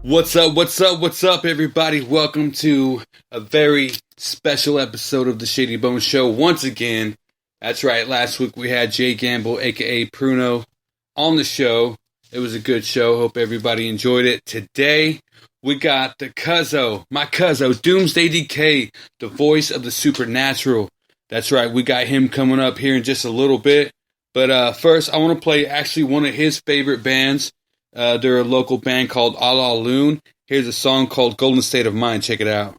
What's up, everybody? Welcome to a very special episode of the Shady Bone Show once again. That's right, last week we had Jay Gamble, aka Pruno, on the show. It was a good show. Hope everybody enjoyed it. Today, we got the my cuzzo, Doomsday DKAY, the voice of the supernatural. That's right, we got him coming up here in just a little bit. But first, I want to play actually one of his favorite bands. They're a local band called A La Loon. Here's a song called Golden State of Mind. Check it out.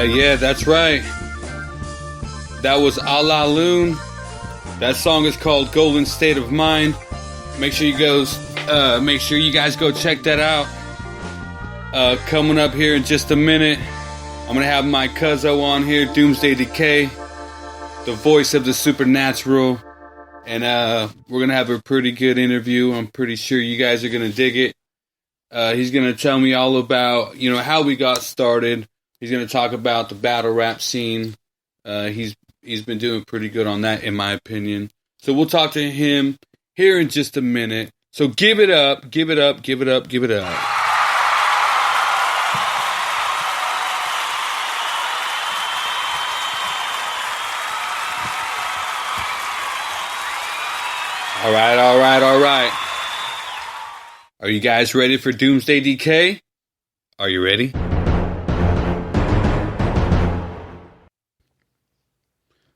Yeah, that's right. That was A La Loon. That song is called Golden State of Mind. Make sure you guys go check that out. Coming up here in just a minute, I'm gonna have my cuzzo on here, Doomsday DKAY, the voice of the supernatural, and we're gonna have a pretty good interview. I'm pretty sure you guys are gonna dig it. He's gonna tell me all about how we got started. He's going to talk about the battle rap scene. He's been doing pretty good on that, in my opinion. So we'll talk to him here in just a minute. So give it up, give it up, give it up, give it up. All right, all right, all right. Are you guys ready for Doomsday DK? Are you ready?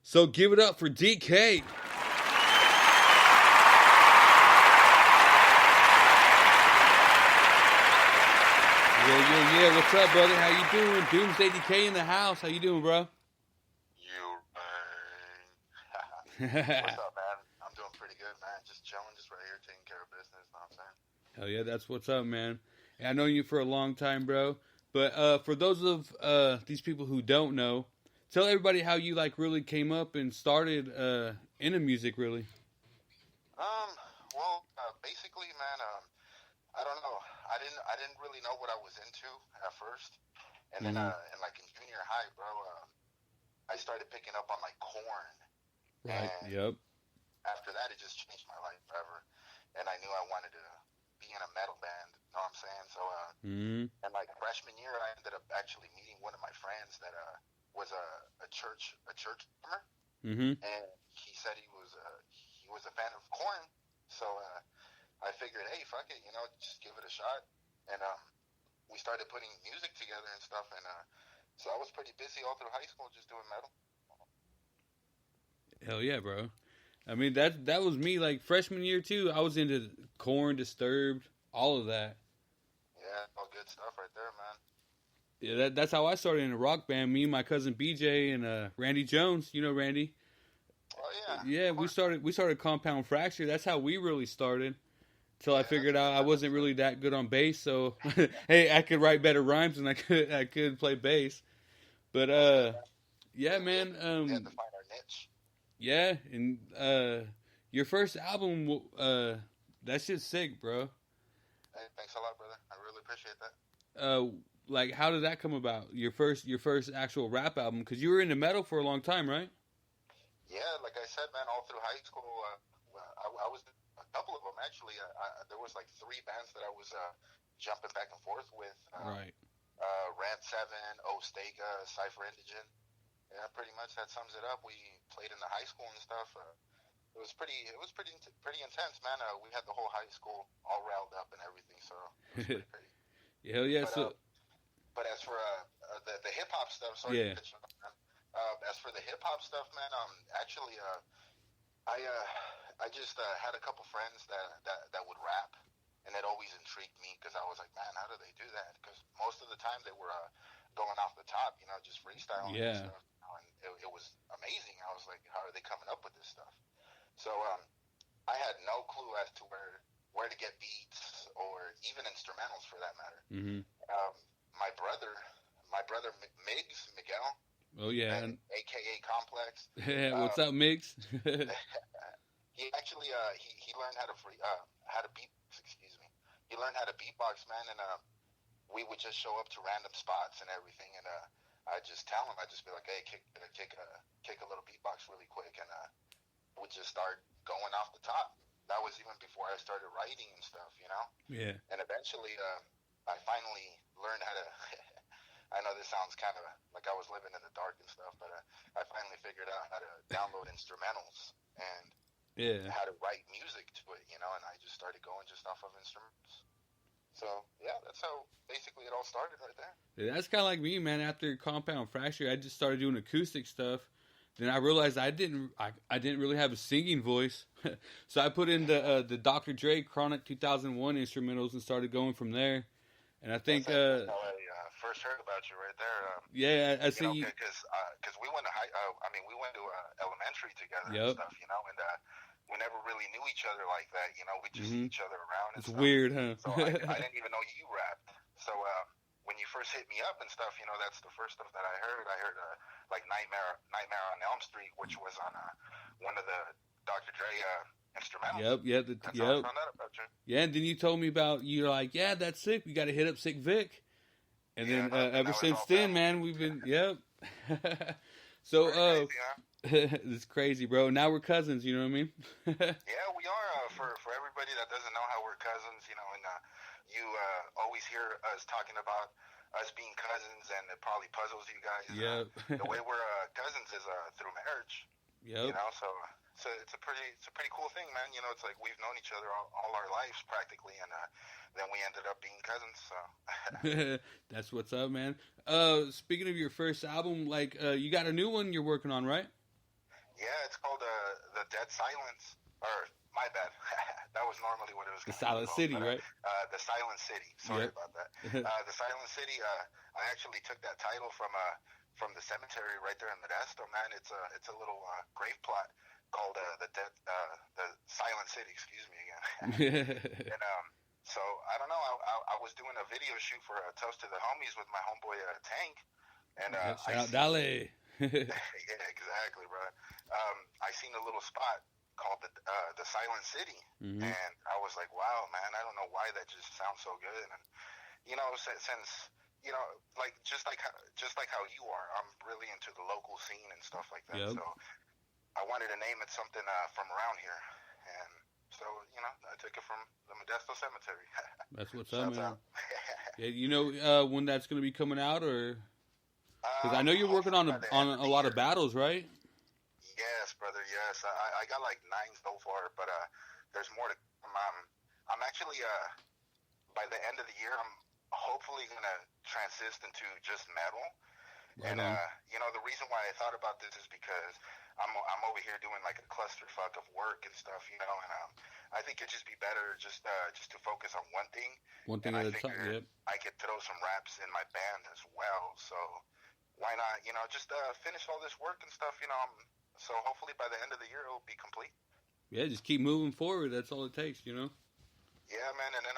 So give it up for DK. Yeah. What's up, brother? How you doing? Doomsday DK in the house. How you doing, bro? What's up, man? I'm doing pretty good, man. Just chilling, just right here, taking care of business. Know what I'm saying? Hell yeah, that's what's up, man. And I know you for a long time, bro. But for those of these people who don't know, tell everybody how you like really came up and started into music, really. Basically, man, I don't know. I didn't really know what I was into at first, and then in junior high, bro, I started picking up on like Korn. Right. And Yep. after that, it just changed my life forever. And I knew I wanted to be in a metal band. You know what I'm saying? So, and like freshman year, I ended up actually meeting one of my friends that was a church drummer, and he said he was a fan of Korn. So I figured, hey, fuck it, just give it a shot. And we started putting music together and stuff. And so I was pretty busy all through high school just doing metal. Hell yeah, bro. I mean that was me like freshman year too. I was into Korn, Disturbed, all of that. Yeah, all good stuff right there, man. Yeah, that's how I started in a rock band. Me and my cousin BJ and Randy Jones. You know Randy. Oh yeah. Yeah, we started Compound Fracture. That's how we really started. Till I figured out I wasn't really that good on bass. So hey, I could write better rhymes than I could play bass. But yeah, man. We had to find our niche. Yeah, and your first album, that shit's sick, bro. Hey, thanks a lot, brother. I really appreciate that. Like, how did that come about? Your first actual rap album, because you were into metal for a long time, right? Yeah, like I said, man, all through high school, I was a couple of them actually. There was like 3 bands that I was jumping back and forth with. Right. Rant 7, Ostega, Cypher Indigent. Yeah, pretty much that sums it up. We played in the high school and stuff. It was pretty intense, man. We had the whole high school all riled up and everything, so it was pretty crazy. Hell yeah. But as for the hip hop stuff, sorry to cut you off, man. As for the hip hop stuff, man, actually, I just had a couple friends that would rap, and it always intrigued me because I was like, man, how do they do that? Because most of the time they were going off the top, just freestyling and stuff. And it was amazing. I was like, how are they coming up with this stuff? So I had no clue as to where to get beats or even instrumentals for that matter. My brother Miguel. Oh yeah, AKA Complex. What's up, Miggs? He actually he learned how to beatbox. Excuse me. He learned how to beatbox, man, and we would just show up to random spots and everything, and I just tell him, I just be like, hey, kick a little beatbox really quick, and we'd just start going off the top. That was even before I started writing and stuff, Yeah. And eventually, I finally learned how to. I know this sounds kind of like I was living in the dark and stuff, but I finally figured out how to download instrumentals and how to write music to it, and I just started going just off of instruments. So, yeah, that's how basically it all started right there. Yeah, that's kind of like me, man. After Compound Fracture, I just started doing acoustic stuff. Then I realized I didn't really have a singing voice. So I put in the Dr. Dre Chronic 2001 instrumentals and started going from there. And I think... That's how I first heard about you right there. Yeah, I see. Because we went to we went to elementary together and stuff, and we never really knew each other like that, we just see each other around and it's stuff. Weird, huh? So I didn't even know you rapped. So when you first hit me up and stuff, that's the first stuff that I heard. I heard like Nightmare on Elm Street, which was on one of the Dr. Dre instrumentals. Yep. That's how I found out about you. Yeah, and then you told me about, you're like, yeah, that's sick. We got to hit up Sick Vic. And then ever since then, man, we've been, So, crazy, huh? it's crazy, bro. Now we're cousins, you know what I mean? Yeah, we are. For everybody that doesn't know how we're cousins, and you always hear us talking about us being cousins, and it probably puzzles you guys. Yeah. The way we're cousins is through marriage. Yep. So it's a pretty cool thing, man. You know, it's like we've known each other all our lives practically, and then we ended up being cousins. So that's what's up, man. Speaking of your first album, like you got a new one you're working on, right? yeah, it's called the Dead Silence. Or my bad, that was normally what it was. The Silent City, right? The Silent City. Sorry about that. The Silent City. I actually took that title from the cemetery right there in Modesto, man. It's a little grave plot called the Silent City. Excuse me again. And so I don't know. I was doing a video shoot for Toast to the Homies with my homeboy Tank, and shout out Dale. Yeah, exactly, bro. I seen a little spot called the Silent City, and I was like, wow, man. I don't know why that just sounds so good, and you know, since you know, like just like how you are, I'm really into the local scene and stuff like that. Yep. So I wanted to name it something from around here, and so you know, I took it from the Modesto Cemetery. That's what's up, man. Yeah, you know when that's gonna be coming out, or because I know you're working on a lot of battles, right? Yes, brother. Yes, I got like 9 so far, but there's more to come. I'm actually by the end of the year, I'm hopefully gonna transition into just metal. Right. And you know, the reason why I thought about this is because I'm over here doing like a clusterfuck of work and stuff, you know, and I think it'd just be better just to focus on one thing. One thing at a time. Yep. I could throw some raps in my band as well, so why not? You know, just finish all this work and stuff, you know. So hopefully by the end of the year it'll be complete. Yeah, just keep moving forward. That's all it takes, you know. Yeah, man, and then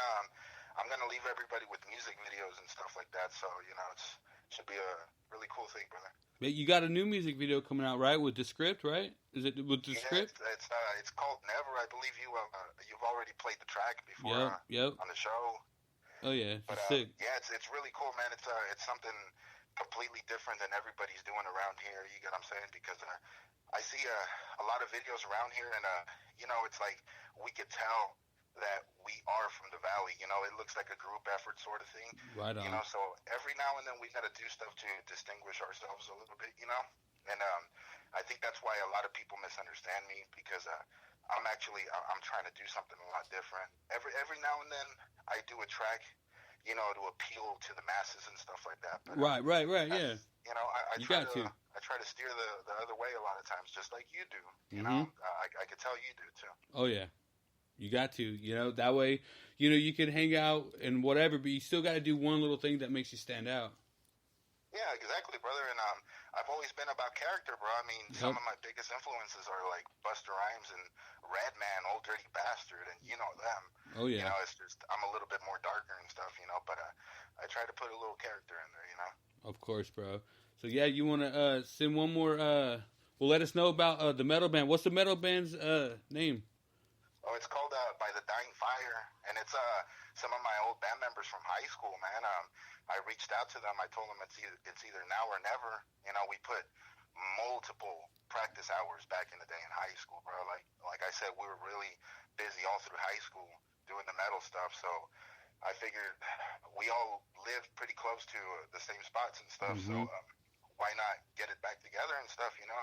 I'm gonna leave everybody with music videos and stuff like that. So you know, it should be a really cool thing, brother. Yeah, you got a new music video coming out, right? With the script, right? Is it with the script? It's called Never. I believe you've already played the track before. Yep. On the show. Oh yeah, but sick. Yeah, it's really cool, man. It's something completely different than everybody's doing around here. You get what I'm saying? Because I see a lot of videos around here, and you know, it's like we could tell that we are from the valley. You know, it looks like a group effort sort of thing. Right on. You know, so every now and then we got to do stuff to distinguish ourselves a little bit. You know, and I think that's why a lot of people misunderstand me, because I'm trying to do something a lot different. Every now and then I do a track, you know, to appeal to the masses and stuff like that. But, right, yeah. You know, I try to steer the other way a lot of times, just like you do. You know, I could tell you do too. Oh yeah, you got to. You know, that way, you know, you can hang out and whatever, but you still got to do one little thing that makes you stand out. Yeah, exactly, brother. And I've always been about character, bro. I mean, some of my biggest influences are like Busta Rhymes and Redman, Old Dirty Bastard, and you know them. Oh yeah. You know, it's just I'm a little bit more darker and stuff, you know, but I try to put a little character in there, you know. Of course, bro. So yeah, you want to send one more? Well, let us know about the metal band. What's the metal band's name? Oh, it's called By the Dying Fire, and it's some of my old band members from high school, man. I reached out to them. I told them it's either now or never. You know, we put multiple practice hours back in the day in high school, bro. Like I said, we were really busy all through high school doing the metal stuff. So I figured we all lived pretty close to the same spots and stuff. So why not get it back together and stuff? You know,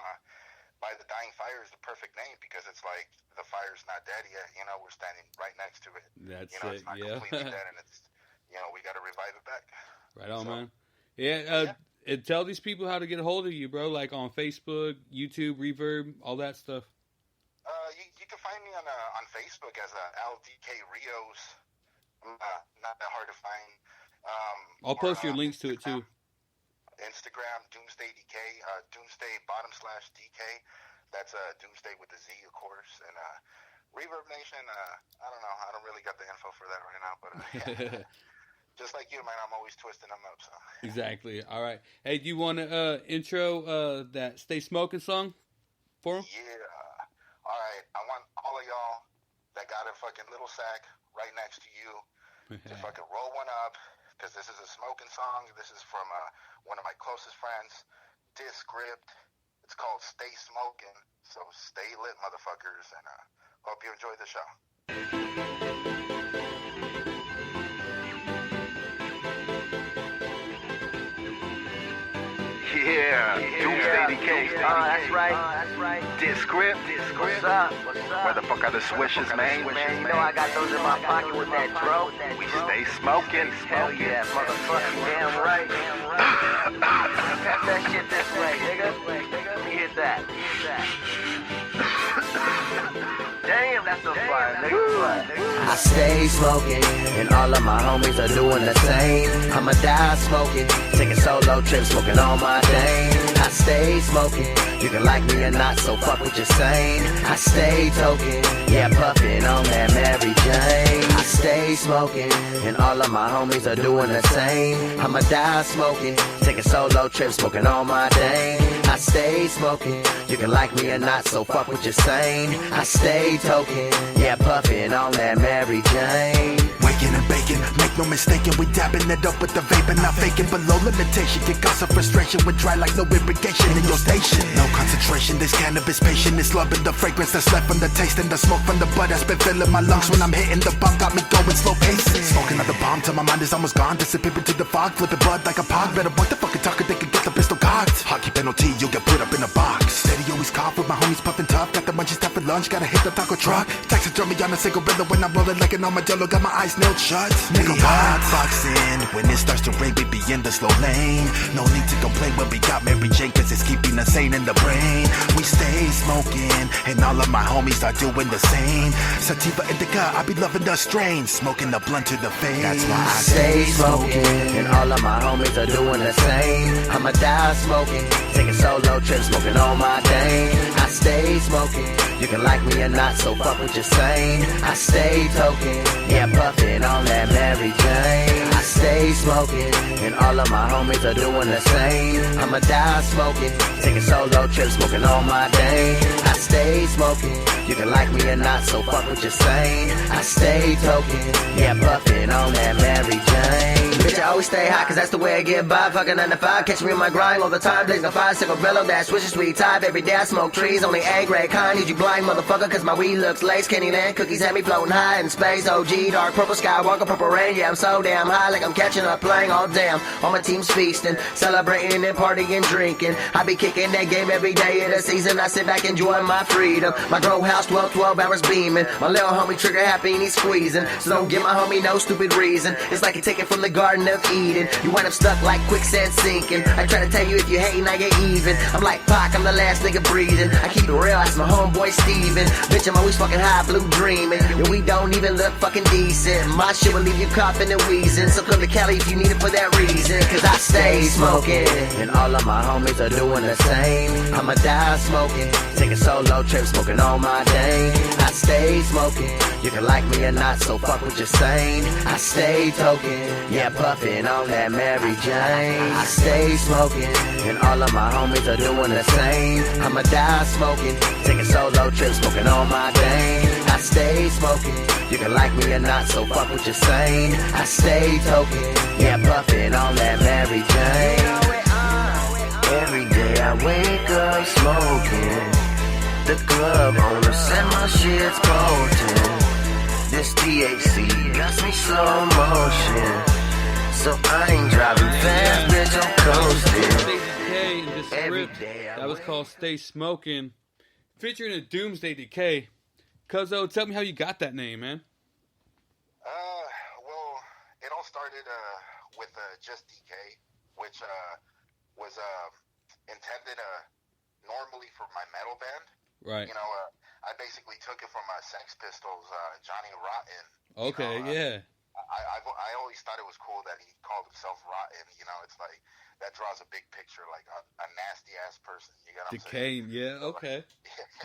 By the Dying Fire is the perfect name because it's like the fire's not dead yet. You know, we're standing right next to it. That's you know, it. It's not completely dead, and it's, you know, we got to revive it back. Right on, man. Yeah. And tell these people how to get a hold of you, bro. Like on Facebook, YouTube, Reverb, all that stuff. You can find me on Facebook as LDK Rios. Not that hard to find. I'll post your links to it too. Instagram, Doomsday DKAY, Doomsday_DK. That's Doomsday with the Z, of course. And Reverb Nation, I don't know. I don't really got the info for that right now, but just like you, man, I'm always twisting them up. So exactly. All right. Hey, do you want to intro that Stay Smoking song for him? Yeah. All right. I want all of y'all that got a fucking little sack right next to you to fucking roll one up, because this is a smoking song. This is from one of my closest friends, Discript. It's called Stay Smoking. So stay lit, motherfuckers, and hope you enjoy the show. Yeah, Doomsday DKAY. That's right. Script. What's up? Where the fuck are the swishes, man? Man, you know I got those in my pocket with that dro. We stay smoking. Hell yeah, motherfucking damn right. Pass that shit this way, nigga. Let me hit that. Damn, that's a fire, nigga. I stay smoking, and all of my homies are doing the same. I'ma die smoking, taking solo trips, smoking all my thing. I stay smoking, you can like me or not, so fuck what you're saying. I stay toking, yeah, puffing on that Mary Jane. I stay smoking, and all of my homies are doing the same. I'ma die smoking, taking solo trips, smoking all my thing. I stay smoking, you can like me or not, so fuck what you're saying. I stay toking, yeah, puffing on that Mary Jane. Waking and baking, make no mistaking, we dabbing it up with the vaping, not faking, below limitation. Get cause of frustration with dry like no irrigation in your station. No concentration, this cannabis patient is loving the fragrance that's left from the taste and the smoke from the bud that's been filling my lungs when I'm hitting the bump, got me going slow pacing. Smoking out the bomb till my mind is almost gone, disappearing to the fog, flipping blood like a pog. Better walk the fucking talker, they can get the pistol cocked. Hockey penalty, you'll get put up in a box. Steady always cough with my homies puffing tough, got the munchies time for lunch, gotta hit the taco truck. Taxidermy on a cigarette when I'm rolling like an armadillo, got my eyes nailed shut. Nigga, boxing when it starts to rain, we be in the slow lane. No need to complain when we got Mary Jane, cause it's keeping us sane in the brain. We stay smoking, and all of my homies are doing the same. Sativa indica, I be loving the strain, smoking the blunt to the face. That's why I stay smoking, and all of my homies are doing the same. I'ma die smoking, taking solo trips, smoking all my thing. I stay smoking, you can like me or not, so fuck what you're saying. I stay toking, yeah, puffing on that Mary Jane. I stay smoking, and all of my homies are doing the same. I'ma die smoking, taking solo trips, smoking all my thing. I stay smoking, you can like me or not, so fuck what you're saying. I stay toking, yeah, puffing on that Mary Jane. Bitch, I always stay hot, cause that's the way I get by. Fucking 9 to 5, catch me on my grind all the time. Blazing a 5 cigarillo, that switches sweet type. Every day I smoke trees, only A-grade kind. Need you blind, motherfucker, cause my weed looks lace. Candyland cookies had me floating high in space. OG, dark purple skywalker, purple rain. Yeah, I'm so damn high, like I'm catching up, playing all damn. All my team's feasting, celebrating and partying, drinking. I be kicking that game every day of the season. I sit back enjoying my freedom. My grow house 12 hours beaming. My little homie trigger happy and he's squeezing. So don't give my homie no stupid reason. It's like you take it from the Garden of Eden. You wind up stuck like quicksand sinking. I try to tell you if you hating, I get even. I'm like Pac, I'm the last nigga breathing. I keep it real, that's my homeboy Steven. Bitch, I'm always fucking high, blue dreaming. And we don't even look fucking decent. My shit will leave you coughing and wheezing. So come to Cali if you need it for that reason. Cause I stay smoking, and all of my homies are doing the same. I'ma die smoking, taking solo trips, smoking all my thing. I stay smoking, you can like me or not, so fuck what you're saying. I stay toking, yeah, puffing on that Mary Jane. I stay smoking, and all of my homies are doing the same. I'ma die smoking, taking solo trips, smoking all my thing. I stay smoking, you can like me or not, so fuck what you're saying. I stay toking, yeah, puffing on that Mary Jane. Every day I wake up smoking. The club owner said my shit's potent. This THC got me slow motion. So I ain't driving fast, bitch, I'm coasting. Every day that was called Stay Smoking, featuring a Doomsday DKAY. Cuzzo, tell me how you got that name, man. Well, it all started with just DK, which was intended normally for my metal band. Right. You know, I basically took it from Sex Pistols, Johnny Rotten. Okay, you know, yeah. I always thought it was cool that he called himself Rotten. You know, it's like that draws a big picture, like a nasty ass person. You get what I'm saying? Decaying, yeah, okay.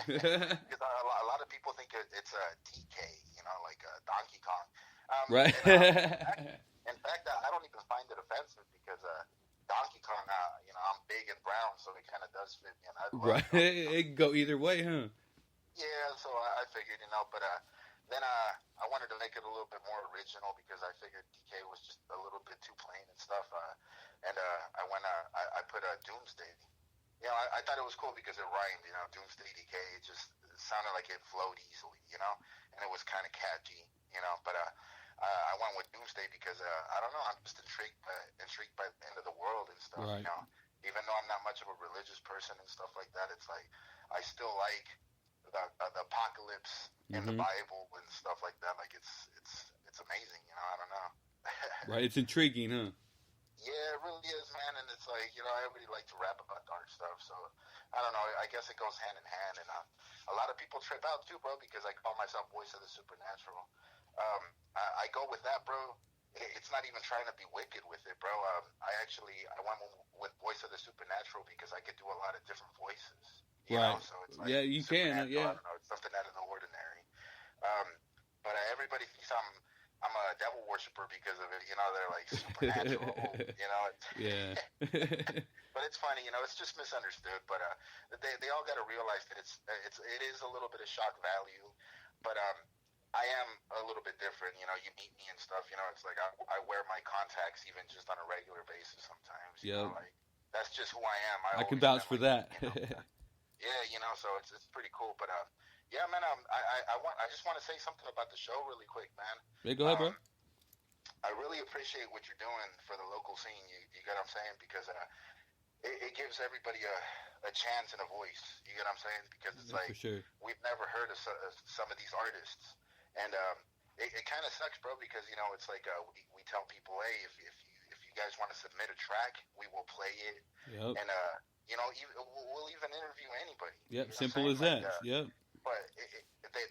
Because a lot of people think it's a DK, you know, like Donkey Kong. Right. In fact, I don't even find it offensive because Donkey Kong, you know, I'm big and brown, so it kind of does fit me. Right, it can go either way, huh? Yeah, so I figured, you know, but then I wanted to make it a little bit more original because I figured DK was just a little bit too plain and stuff. I put Doomsday. You know, I thought it was cool because it rhymed, you know, Doomsday DKAY. It sounded like it flowed easily, you know, and it was kind of catchy, you know, but I went with Doomsday because I don't know, I'm just intrigued by the end of the world and stuff, right. You know, even though I'm not much of a religious person and stuff like that, it's like I still like the apocalypse in the Bible and stuff like that. Like it's amazing, you know. I don't know. Right, it's intriguing, huh? Yeah, it really is, man. And it's like, you know, I really like to rap about dark stuff. So I don't know. I guess it goes hand in hand. And a lot of people trip out too, bro, because I call myself voice of the supernatural. I go with that, bro. It's not even trying to be wicked with it, bro. I went with voice of the supernatural because I could do a lot of different voices. You know? So it's like, yeah, you can. Yeah. I don't know. It's something out of the ordinary. But everybody thinks I'm a devil worshiper because of it. You know, they're like supernatural. You know. Yeah. But it's funny, you know. It's just misunderstood. But they all got to realize that it is a little bit of shock value. But I am a little bit different. You know, you meet me and stuff. You know, it's like I wear my contacts even just on a regular basis sometimes. You know, like that's just who I am. I can vouch for that. You know, yeah, you know. So it's pretty cool. But yeah, man. I just want to say something about the show really quick, man. Yeah, go ahead, bro. I really appreciate what you're doing for the local scene. You get what I'm saying? Because it gives everybody a chance and a voice. You get what I'm saying? Because it's like, for sure. We've never heard of some of these artists, and it kind of sucks, bro. Because you know, it's like we tell people, hey, if you guys want to submit a track, we will play it. Yep. And you know, we'll even interview anybody. Yep. You know Simple as that. Yep. But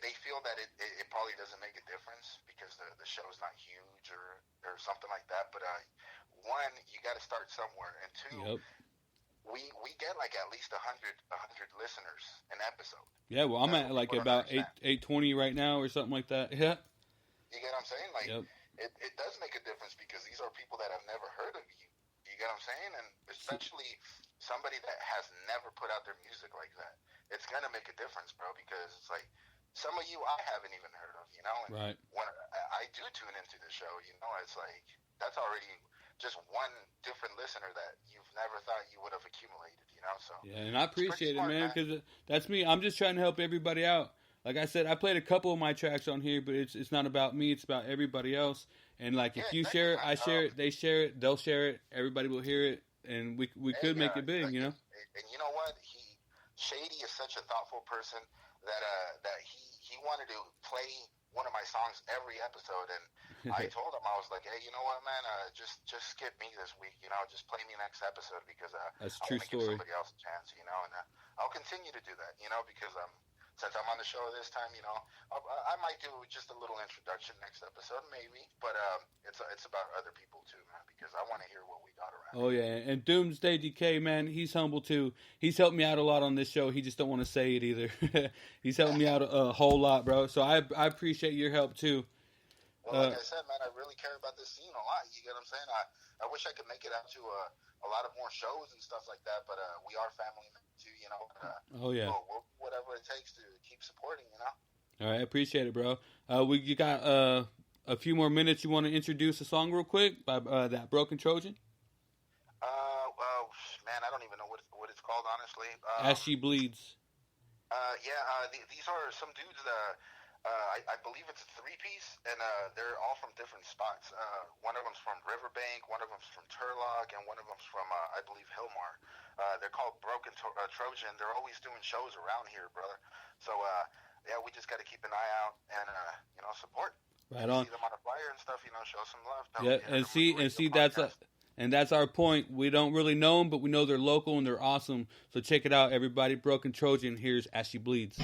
they feel that it probably doesn't make a difference because the show's not huge or something like that. But one, you got to start somewhere, and two, we get like at least 100 listeners an episode. Yeah, well, I'm at like about 820 right now or something like that. Yeah. You get what I'm saying? Like, it does make a difference because these are people that have never heard of you. You get what I'm saying? And especially somebody that has never put out their music like that. It's gonna make a difference, bro, because it's like some of you I haven't even heard of, you know. And right. When I do tune into the show, you know, it's like that's already just one different listener that you've never thought you would have accumulated, you know. So yeah, and I appreciate it, man, because that's me. I'm just trying to help everybody out. Like I said, I played a couple of my tracks on here, but it's not about me. It's about everybody else. And like if you share it, I share it. They share it. They'll share it. Everybody will hear it, and we could make it big, you know. And you know what? Shady is such a thoughtful person that he wanted to play one of my songs every episode, and I told him, I was like, hey, you know what, man, just skip me this week, you know, just play me next episode because that's I true want to story. give somebody else a chance, you know, and I'll continue to do that, you know, because since I'm on the show this time, you know, I might do just a little introduction next episode, maybe, but it's about other people too, man, because I want to hear what we got around. Oh yeah, and Doomsday DKAY, man, he's humble too. He's helped me out a lot on this show. He just don't want to say it either. He's helped me out a whole lot, bro. So I appreciate your help too. Well, like I said, man, I really care about this scene a lot. You get what I'm saying? I wish I could make it out to a lot of more shows and stuff like that, but we are family too, you know. Oh yeah. Whatever it takes to keep supporting, you know. All right, I appreciate it, bro. You got a few more minutes. You want to introduce a song real quick by that Broken Trojan? Well, man, I don't even know what it's called, honestly. As She Bleeds. These are some dudes that. I believe it's a three-piece, and they're all from different spots. One of them's from Riverbank, one of them's from Turlock, and one of them's from, I believe, Hillmar. They're called Broken Trojan. They're always doing shows around here, brother. So, yeah, we just got to keep an eye out and, you know, support. Right on. See them on a flyer and stuff, you know, show some love. Yeah, and see that's our point. We don't really know them, but we know they're local and they're awesome. So check it out, everybody. Broken Trojan. Here's As She Bleeds.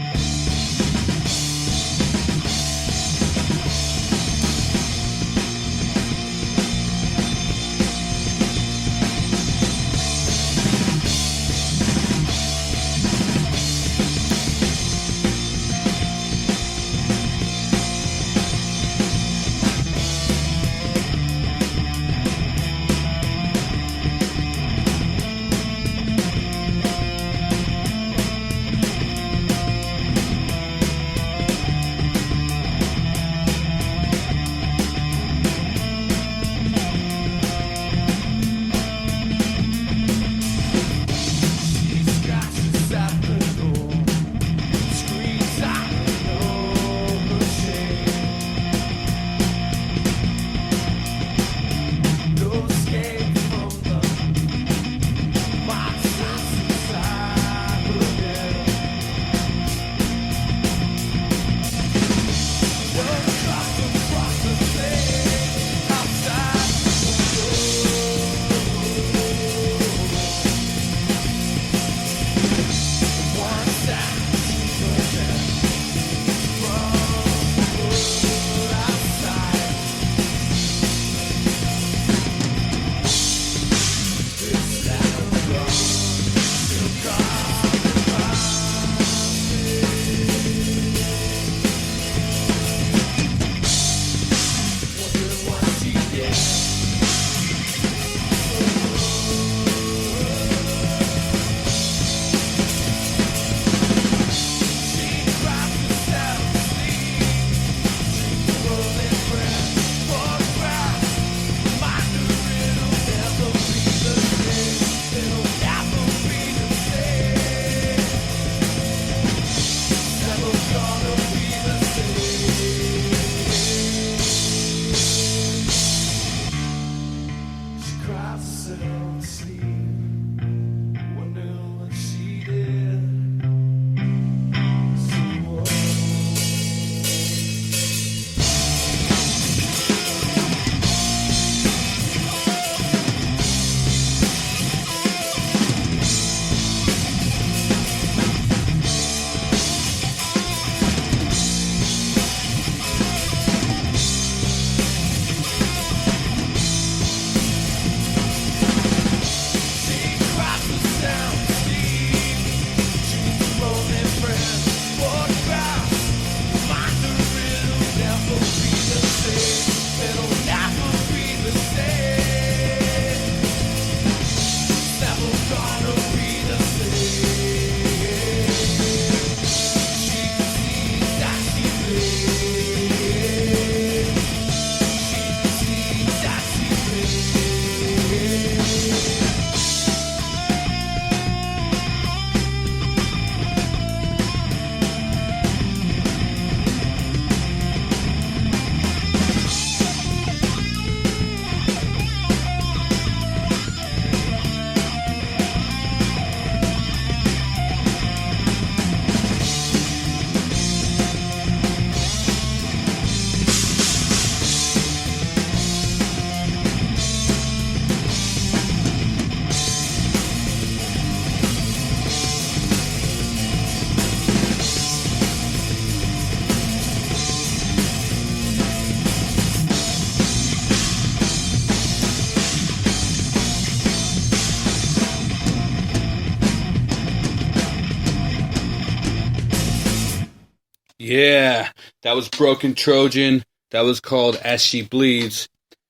Yeah, that was Broken Trojan. That was called As She Bleeds.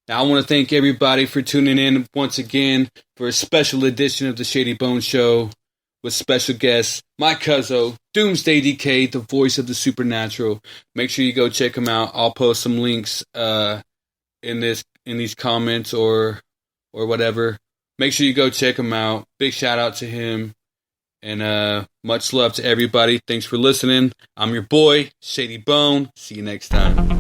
Now, I want to thank everybody for tuning in once again for a special edition of the Shady Bone Show with special guests, my cousin, Doomsday DKAY, the voice of the supernatural. Make sure you go check him out. I'll post some links in these comments or whatever. Make sure you go check him out. Big shout out to him. And much love to everybody. Thanks for listening. I'm your boy, Shady Bone. See you next time.